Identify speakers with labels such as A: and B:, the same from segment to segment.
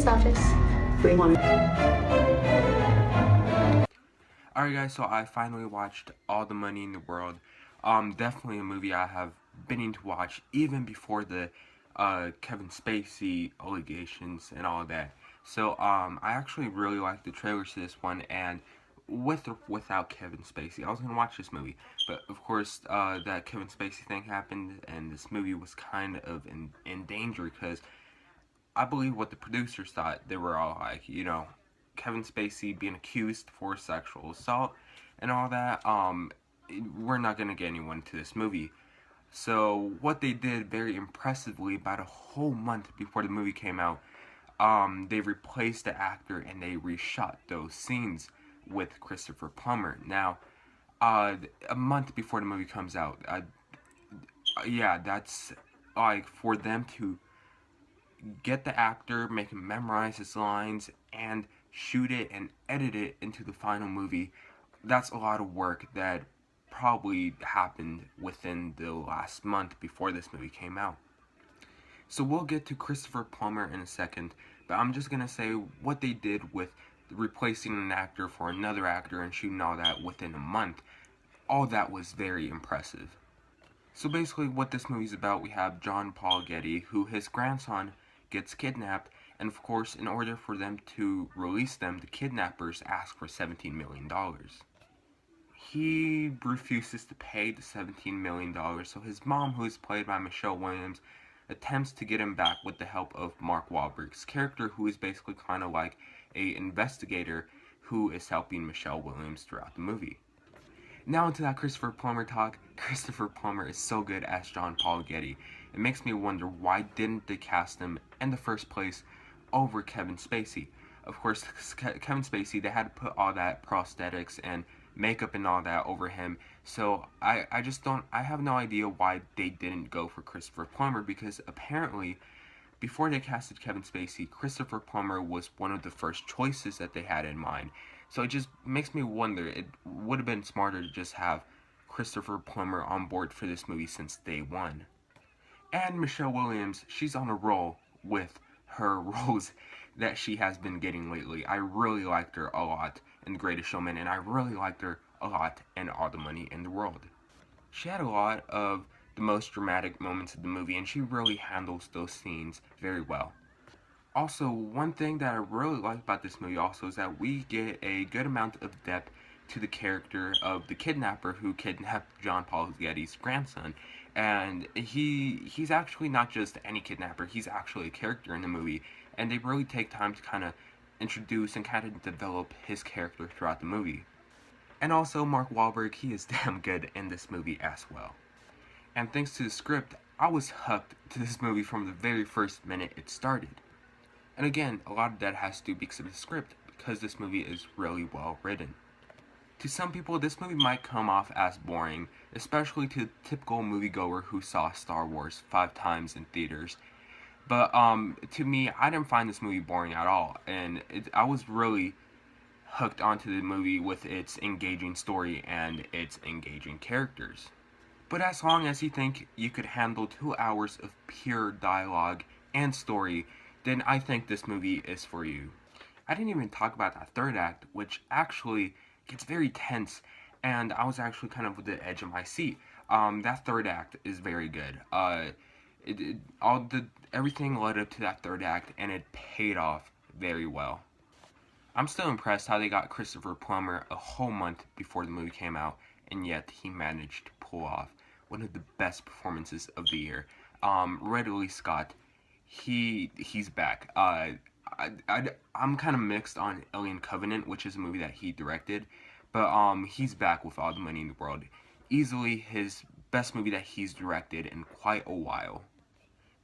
A: box office. We want
B: Alright guys, so I finally watched All the Money in the World. Definitely a movie I have been to watch even before the Kevin Spacey allegations and all that. So I actually really liked the trailers to this one, and with or without Kevin Spacey, I was gonna watch this movie. But of course, that Kevin Spacey thing happened, and this movie was kind of in danger because I believe what the producers thought. They were all like, Kevin Spacey being accused for sexual assault and all that. We're not gonna get anyone to this movie. So what they did very impressively, about a whole month before the movie came out, they replaced the actor and they reshot those scenes with Christopher Plummer. Now, a month before the movie comes out, yeah, that's like for them to get the actor, make him memorize his lines, and shoot it and edit it into the final movie. That's a lot of work that probably happened within the last month before this movie came out. So we'll get to Christopher Plummer in a second, but I'm just gonna say what they did with replacing an actor for another actor and shooting all that within a month. All that was very impressive. So basically what this movie's about, we have John Paul Getty, who his grandson gets kidnapped, and of course, in order for them to release them, the kidnappers ask for $17 million. He refuses to pay the $17 million, so his mom, who is played by Michelle Williams, attempts to get him back with the help of Mark Wahlberg's character, who is basically kind of like a investigator who is helping Michelle Williams throughout the movie. Now into that Christopher Plummer talk. Christopher Plummer is so good as John Paul Getty. It makes me wonder, why didn't they cast him in the first place over Kevin Spacey? Of course, Kevin Spacey, they had to put all that prosthetics and makeup and all that over him. So I have no idea why they didn't go for Christopher Plummer, because apparently before they casted Kevin Spacey, Christopher Plummer was one of the first choices that they had in mind. So it just makes me wonder, it would have been smarter to just have Christopher Plummer on board for this movie since day one. And Michelle Williams, she's on a roll with her roles that she has been getting lately. I really liked her a lot in The Greatest Showman, and I really liked her a lot in All the Money in the World. She had a lot of the most dramatic moments of the movie, and she really handles those scenes very well. Also, one thing that I really like about this movie also is that we get a good amount of depth to the character of the kidnapper who kidnapped John Paul Getty's grandson. And he's actually not just any kidnapper, he's actually a character in the movie. And they really take time to kind of introduce and kind of develop his character throughout the movie. And also, Mark Wahlberg, he is damn good in this movie as well. And thanks to the script, I was hooked to this movie from the very first minute it started. And again, a lot of that has to do because of the script, because this movie is really well written. To some people, this movie might come off as boring, especially to the typical moviegoer who saw Star Wars 5 times in theaters. But to me, I didn't find this movie boring at all, and I was really hooked onto the movie with its engaging story and its engaging characters. But as long as you think you could handle 2 hours of pure dialogue and story, then I think this movie is for you. I didn't even talk about that third act, which actually gets very tense, and I was actually kind of with the edge of my seat. That third act is very good. Everything led up to that third act, and it paid off very well. I'm still impressed how they got Christopher Plummer a whole month before the movie came out, and yet he managed to pull off one of the best performances of the year. Ridley Scott, he's back. I'm kind of mixed on Alien Covenant, which is a movie that he directed, but he's back with All the Money in the World. Easily his best movie that he's directed in quite a while.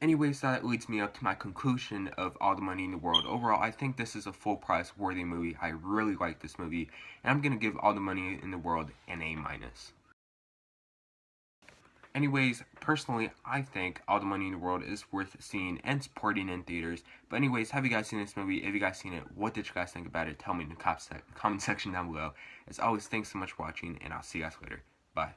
B: Anyways, that leads me up to my conclusion of All the Money in the World. Overall, I think this is a full price worthy movie. I really like this movie, and I'm gonna give All the Money in the World an A-. Anyways, personally, I think All the Money in the World is worth seeing and supporting in theaters. But anyways, have you guys seen this movie? If you guys seen it, what did you guys think about it? Tell me in the comment section down below. As always, thanks so much for watching, and I'll see you guys later. Bye.